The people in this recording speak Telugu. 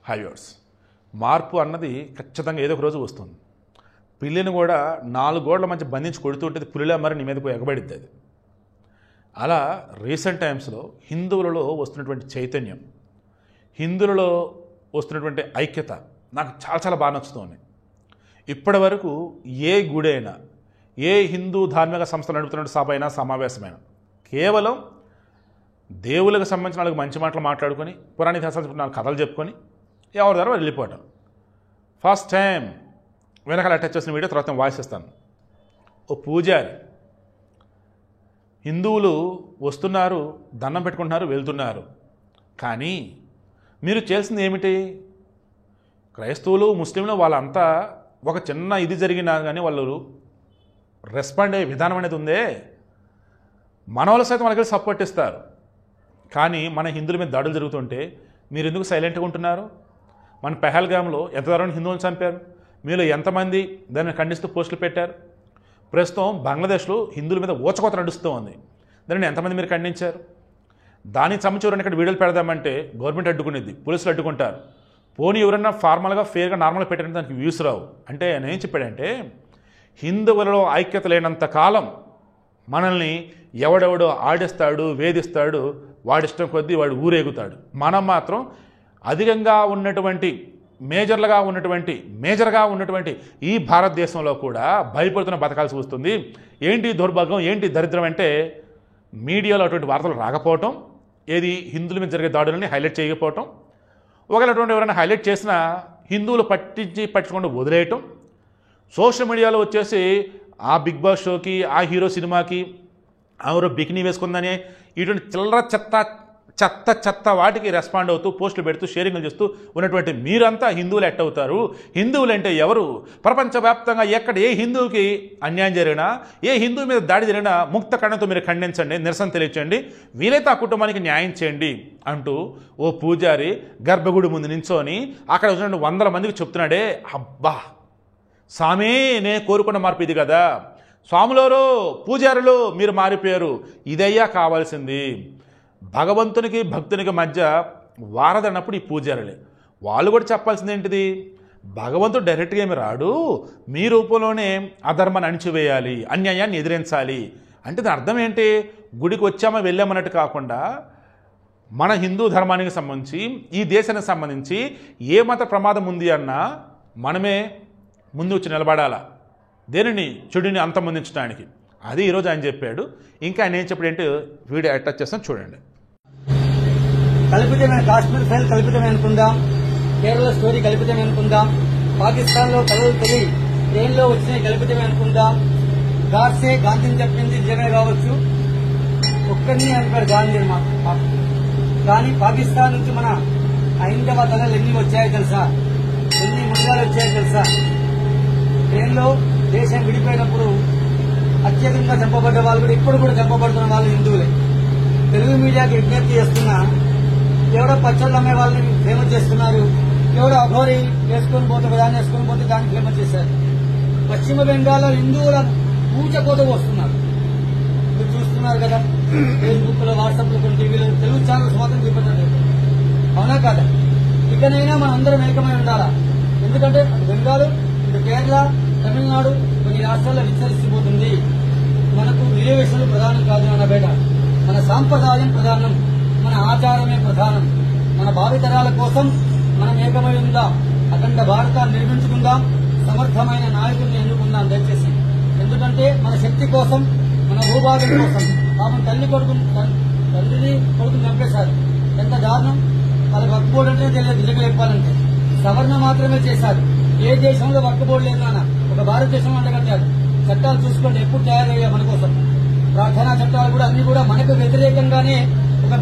హైవర్స్ మార్పు అన్నది ఖచ్చితంగా ఏదో ఒక రోజు వస్తుంది. పిల్లిని కూడా 4 గోడల మధ్య బంధించి కొడుతుంటే పులిలా మరి నీ మీదకు ఎగబడిద్ది అది. అలా రీసెంట్ టైమ్స్లో హిందువులలో వస్తున్నటువంటి చైతన్యం, హిందువులలో వస్తున్నటువంటి ఐక్యత నాకు చాలా చాలా బాగా నచ్చుతుంది. ఇప్పటి వరకు ఏ గుడైనా, ఏ హిందూ ధార్మిక సంస్థలు నడుపుతున్న సభ అయినా, సమావేశమైనా కేవలం దేవులకు సంబంధించిన వాళ్ళకి మంచి మాటలు మాట్లాడుకొని, పురాణ ఇతిహాసాలు చెప్పిన కథలు చెప్పుకొని ఎవరి ద్వారా వెళ్ళిపోవటం. ఫస్ట్ టైం వెనకాల అటాచ్ చేసిన వీడియో తర్వాత వాయిస్ ఇస్తాను. ఓ పూజారి, హిందువులు వస్తున్నారు, దండం పెట్టుకుంటున్నారు, వెళ్తున్నారు, కానీ మీరు చేయాల్సింది ఏమిటి? క్రైస్తవులు, ముస్లింలు వాళ్ళంతా ఒక చిన్న ఇది జరిగినా కానీ వాళ్ళు రెస్పాండ్ అయ్యే విధానం అనేది ఉందే, మన వాళ్ళు సైతం వాళ్ళకి సపోర్ట్ ఇస్తారు. కానీ మన హిందువుల మీద దాడులు జరుగుతుంటే మీరు ఎందుకు సైలెంట్గా ఉంటున్నారు? మన పెహల్గామ్లో ఎంత దారుణంగా హిందువులను చంపారు, మీలో ఎంతమంది దాన్ని ఖండిస్తూ పోస్టులు పెట్టారు? ప్రస్తుతం బంగ్లాదేశ్లో హిందువుల మీద ఊచకోత నడుస్తూ ఉంది, దానిని ఎంతమంది మీరు ఖండించారు? దానికి సంబంధించి ఇక్కడ వీడియోలు పెడదామంటే గవర్నమెంట్ అడ్డుకునేది, పోలీసులు అడ్డుకుంటారు. పోనీ ఎవరన్నా ఫార్మల్గా ఫేర్గా నార్మల్గా పెట్టారంటే దానికి వ్యూస్ రావు. అంటే ఆయన ఏం చెప్పాడంటే, హిందువులలో ఐక్యత లేనంత కాలం మనల్ని ఎవడెవడో ఆడిస్తాడు, వేధిస్తాడు, వాడిష్టం కొద్దీ వాడు ఊరేగుతాడు. మనం మాత్రం అధికంగా ఉన్నటువంటి మేజర్గా ఉన్నటువంటి ఈ భారతదేశంలో కూడా భయపడుతున్న బతకాల్సి వస్తుంది. ఏంటి దౌర్భాగ్యం, ఏంటి దరిద్రం అంటే మీడియాలో అటువంటి వార్తలు రాకపోవటం, ఏది హిందువుల మీద జరిగే దాడులని హైలైట్ చేయకపోవటం, ఒకవేళ అటువంటి ఎవరైనా హైలైట్ చేసినా హిందువులు పట్టించుకుంటూ వదిలేయటం, సోషల్ మీడియాలో వచ్చేసి ఆ బిగ్ బాస్ షోకి, ఆ హీరో సినిమాకి ఎవరో బికినీ వేసుకుందని ఇటువంటి చిల్లర చెత్త వాటికి రెస్పాండ్ అవుతూ పోస్టులు పెడుతూ షేరింగ్లు చేస్తూ ఉన్నటువంటి మీరంతా హిందువులు ఎట్టవుతారు? హిందువులు అంటే ఎవరు? ప్రపంచవ్యాప్తంగా ఎక్కడ ఏ హిందువుకి అన్యాయం జరిగినా, ఏ హిందువు మీద దాడి జరిగినా ముక్త కణంతో మీరు ఖండించండి, నిరసన తెలియచేయండి, వీలైతే ఆ కుటుంబానికి న్యాయం చేయండి అంటూ ఓ పూజారి గర్భగుడి ముందు నించొని అక్కడ వచ్చిన 100 మందికి చెప్తున్నాడే, అబ్బా స్వామి నేను కోరుకున్న మార్పు ఇది కదా, స్వాములోరు పూజారులు మీరు మారిపోయారు, ఇదయ్యా కావాల్సింది. భగవంతునికి భక్తునికి మధ్య వారదన్నప్పుడు ఈ పూజారులే. వాళ్ళు కూడా చెప్పాల్సింది ఏంటిది? భగవంతుడు డైరెక్ట్గా ఏమి రాడు, మీ రూపంలోనే అధర్మాన్ని అణిచివేయాలి, అన్యాయాన్ని ఎదిరించాలి అంటే దాని అర్థం ఏంటి? గుడికి వచ్చామా వెళ్ళామన్నట్టు కాకుండా మన హిందూ ధర్మానికి సంబంధించి, ఈ దేశానికి సంబంధించి ఏ మత ప్రమాదం ఉంది అన్నా మనమే ముందు వచ్చి నిలబడాలా, దేనిని చెడుని అంతమొందించడానికి. అది ఈరోజు ఆయన చెప్పాడు. ఇంకా ఆయన ఏం చెప్పాడంటే వీడియో అటాచ్ చేస్తాను చూడండి. కల్పితమైన కాశ్మీర్ ఫైల్ కల్పితమే అనుకుందాం, కేరళ స్టోరీ కల్పితమే అనుకుందాం, పాకిస్తాన్ లో కలలు తెగి ట్రైన్లో వచ్చినాయి కల్పితమే అనుకుందాం, గాడ్సే గాంధీని చెప్పింది నిజమే కావచ్చు, ఒక్కరిని అనుకోడు గాంధీ కానీ పాకిస్తాన్ నుంచి మన హైందవ తలలు ఎన్ని వచ్చాయో తెలుసా, ఎన్ని ముద్రాలు వచ్చాయో తెలుసా? ట్రైన్లో దేశం విడిపోయినప్పుడు అత్యధికంగా చంపబడ్డ వాళ్ళు కూడా ఇప్పుడు కూడా చంపబడుతున్న వాళ్ళు హిందువులే. తెలుగు మీడియాకి విజ్ఞప్తి చేస్తున్నా, ఎవడో పచ్చళ్ళు అమ్మే వాళ్ళని ఫేమస్ చేస్తున్నారు, ఎవడో అఘోరి వేసుకొని పోతే దాన్ని వేసుకొని పోతే దాన్ని ఫేమస్ చేశారు. పశ్చిమ బెంగాల్లో హిందువుల పూజకోత వస్తున్నారు, మీరు చూస్తున్నారు కదా, ఫేస్బుక్ లో, వాట్సాప్ లో, కొన్ని టీవీలో, తెలుగు ఛానల్స్ మాత్రం చూపించలేదు. అవునా కాదా? ఇకనైనా మనం అందరం ఏకమై ఉండాలా. ఎందుకంటే బెంగాల్, ఇటు కేరళ, తమిళనాడు కొన్ని రాష్ట్రాల్లో విస్తరిస్తుపోతుంది. మనకు రిజర్వేషన్లు ప్రధానం కాదు మన బేట, మన సాంప్రదాయం ప్రధానం, మన ఆచారమే ప్రధానం. మన భావితరాల కోసం మనం ఏకమై ఉందాం, అఖండ భారతాన్ని నిర్మించుకుందాం, సమర్థమైన నాయకుడిని ఎన్నుకుందాం దయచేసి. ఎందుకంటే మన శక్తి కోసం, మన భూభాగం కోసం. పాపం తండ్రిని కొడుకుని చంపేశారు, ఎంత దారుణం. వాళ్ళకి వక్ఫ్ బోర్డు అంటే తెలియదు, నిజంగా చెప్పాలంటే సవరణ మాత్రమే చేశారు. ఏ దేశంలో వక్ఫ్ బోర్డు లేదు నాన్న, ఒక భారతదేశంలో అంటగట్టారు. చట్టాలు చూసుకోండి ఎప్పుడు తయారయ్యా మన కోసం. ప్రార్థనా చట్టాలు కూడా అన్ని కూడా మనకు వ్యతిరేకంగానే ఒక